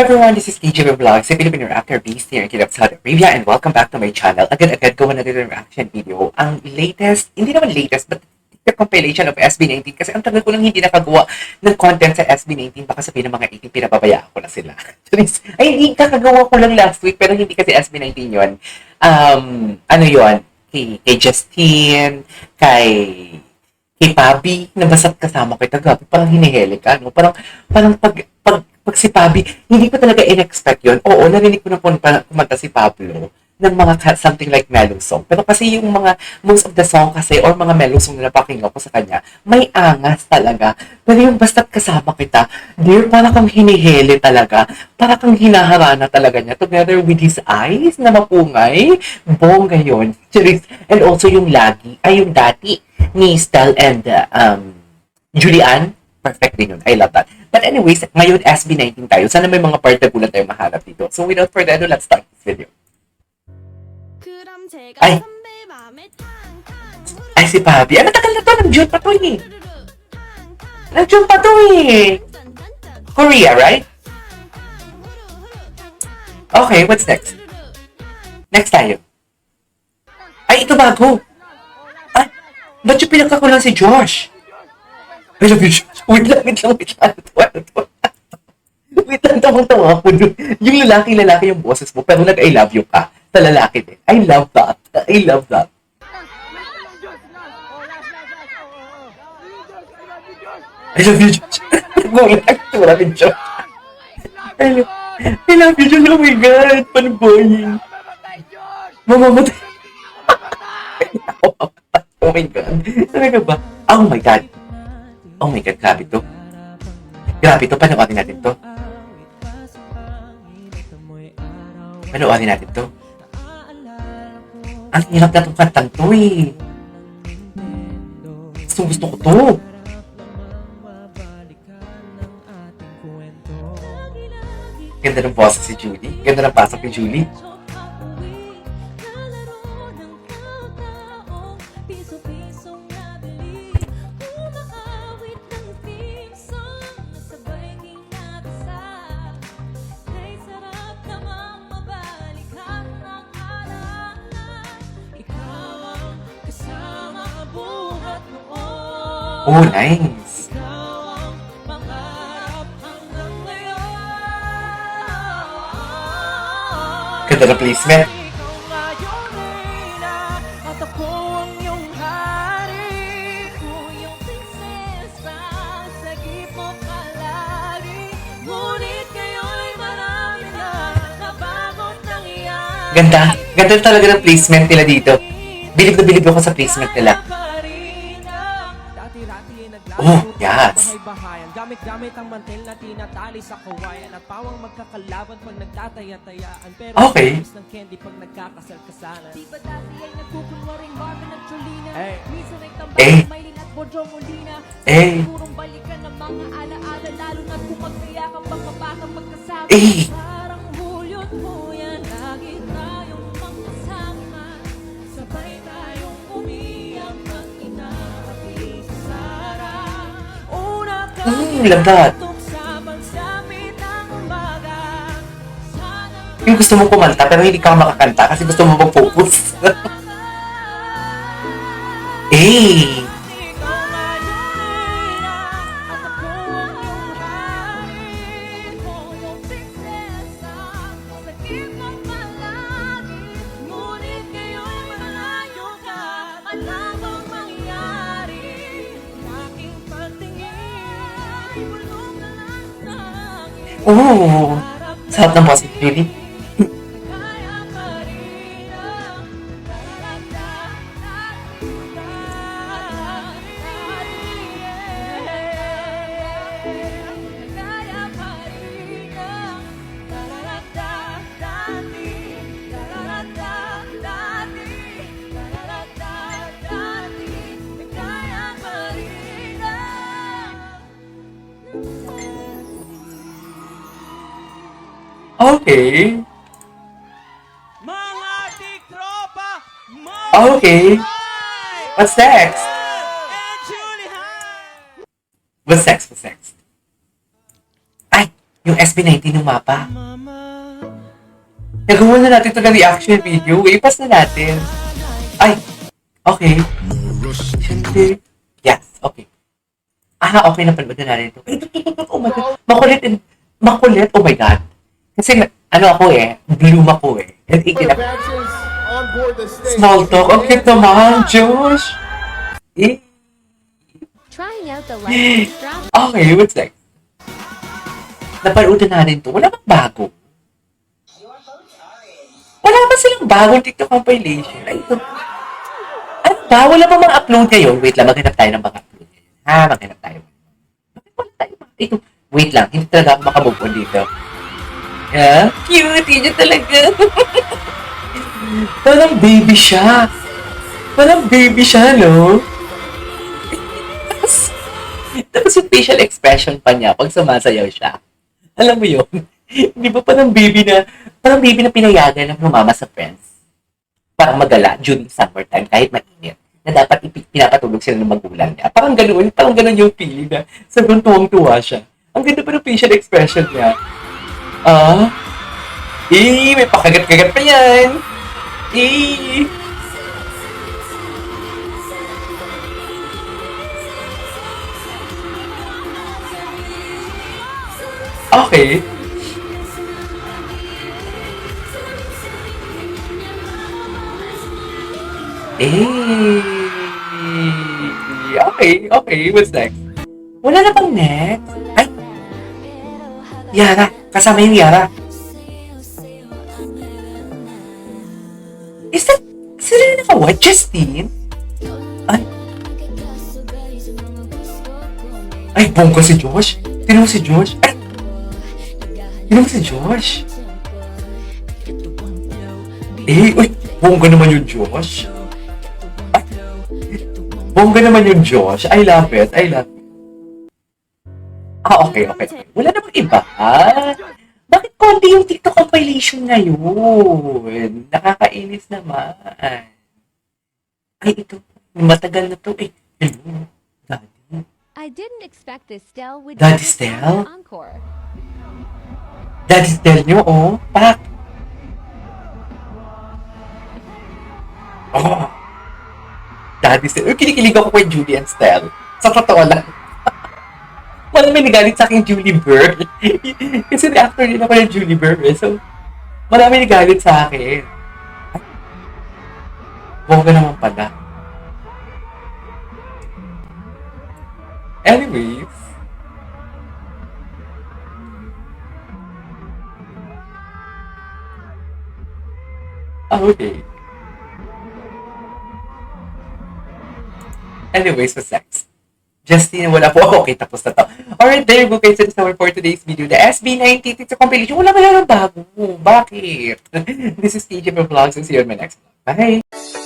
everyone, this is KJB Vlogs, a Filipino reactor based here in Kingdom of Saudi Arabia, and welcome back to my channel. Agad-agad gawa na rin ng reaction video. Ang latest, hindi naman latest, but the compilation of SB19 kasi ang tagal ko lang hindi nakagawa ng content sa SB19, baka sabihin ng mga 18 pinapabayaan ko na sila. Ay, hindi kakagawa ko lang last week, pero hindi kasi SB19 yun. Ano yun? Kay Justine, kay Pabi, na basta't kasama ko, tagabi, parang hinihili ka, no? Parang pag si Pabi, hindi ko talaga in-expect yun. Oo, narinig ko na po kumanta si Pablo ng mga something like mellow song. Pero kasi yung mga, most of the song kasi, or mga mellow song na napakinggan ko sa kanya, may angas talaga. Pero yung basta't kasama kita, dear, parang kang hinihili talaga. Parang kang hinaharana talaga niya. Together with his eyes na mapungay, bongga yun. And also yung lagi, ay yung dati, ni Stel and Julian, perfect din yun. I love that. But anyways, ngayon SB19 tayo. Sana may mga part na gulat tayo maharap dito. So without further ado, let's start this video. Ay, si Pabi. Ay, matagal na to. Nag-June pa to eh. Nag-June pa to eh. Korea, right? Okay, what's next? Next tayo. Ay, ito bago. Ay, ba't yung pinagkakulang si Josh? I love you, Josh. Wait lang. Wait lang, tawang-tawa ako dun. Yung lalaki yung boses mo, pero nag-I love you ka sa lalaki din. I love that. I love that. I love you, Josh. Nag-ulang aktura ni Josh. I love you, Josh. Oh my God. Panboying. Mamamatay. Oh my God. Talaga ba? Oh my God. Oh my God, grabe to. Grabe to, panoorin natin to. Panoorin natin to. Ang hirap na itong kantang to eh. Gusto ko to. Ganda ng boses si Julie. Ganda ng pasok ni Julie. Oh, nice. Ganda na placement. Ganda. Ganda talaga ng placement nila dito. Bilib na bilib ako sa placement nila. Oh, yes. Gamit ang mantel na tinatali sa kawayan at pawang magkakalaban pag nagtataya-tayaan. Pero okay. Ng candy pag nagkakasal-kasalan. Di ba dati ay nagkukunwaring Marvin at Jolina? Minsan ay tambay Maylin at Bojo Molina. Sigurong balikan ng mga ala-ala lalo na kung magkayakang mga baka magkasama. Parang hulyo't huyan, lagi tayong magkasama. Sabay tayong umiyak at inarapi sa Sara. Love that. Yung gusto mo kumanta pero hindi ka makakanta kasi gusto mo mag-focus. Eh. Oh, sarap ng boses really. Okay. Okay. What's next? What's next? Ay! Yung SB19 yung mapa. Nagawa na natin ito ng reaction video. Ipas na natin. Ay, okay. Siyempre. Yes, okay. Okay na panood na natin ito. Ay, oh my God. Makulit, oh my God. Kasi, ano ako bloom ako And On board the stage. small talk. Okay naman, Josh. Trying out the lightning strap. Okay, what's next? Napanood na natin ito. Wala bang bago? Wala ba silang bagong TikTok compilation? Ay, ito. Ano ba? Wala ba mga upload ngayon? Wait lang, maghanap tayo ng mga upload ngayon. Maghanap tayo. Bakit wala tayo? Ito. Wait lang, hindi talaga ako makamove on dito. Cute! Yun talaga. Parang baby siya. No? Tapos yung facial expression pa niya pag sumasayaw siya. Alam mo yun? Di ba parang baby na pinayagan ng mama sa friends. Parang magala during summertime kahit mainit. Na dapat pinapatulog sila ng magulang niya. Parang ganun yung feeling na sobrang tuwang-tuwa siya. Ang ganda pa ng facial expression niya. May pakagat-kagat pa yan. Okay. Okay. What's next? Wala na bang next? Ay! Yara. Kasama yung Yara. Is that... Sila na naka-what? Justine? Ay, bongga si Josh. Tinan mo si Josh. Ay! Tinan mo si Josh. Uy! Bongga naman yung Josh. Ay! Bongga naman yung Josh. I love it. Okay. Wala namang iba. Bakit konti yung TikTok compilation ngayon? Nakakainis naman. Ay, ito. Matagal na to. Hello. Daddy. I didn't expect Estelle would Daddy do this Stell? encore. Daddy Stell nyo, Pak. Daddy Stell. Kinikilig ako kay Julie and Stell. Sa totoo lang. Marami nagalit sa akin Julie Burr. Kasi reactor din ako ng Julie Burr. So, marami nagalit sa akin. Bongga naman pala. Anyways. Okay. Anyways, what's next? Justine, wala po. Okay, tapos na to. Alright, there you go guys. That's our for today's video. The SB19 TikTok compilation. Wala ng bago. Bakit? This is TJ from Vlogs and see you on my next vlog. Bye!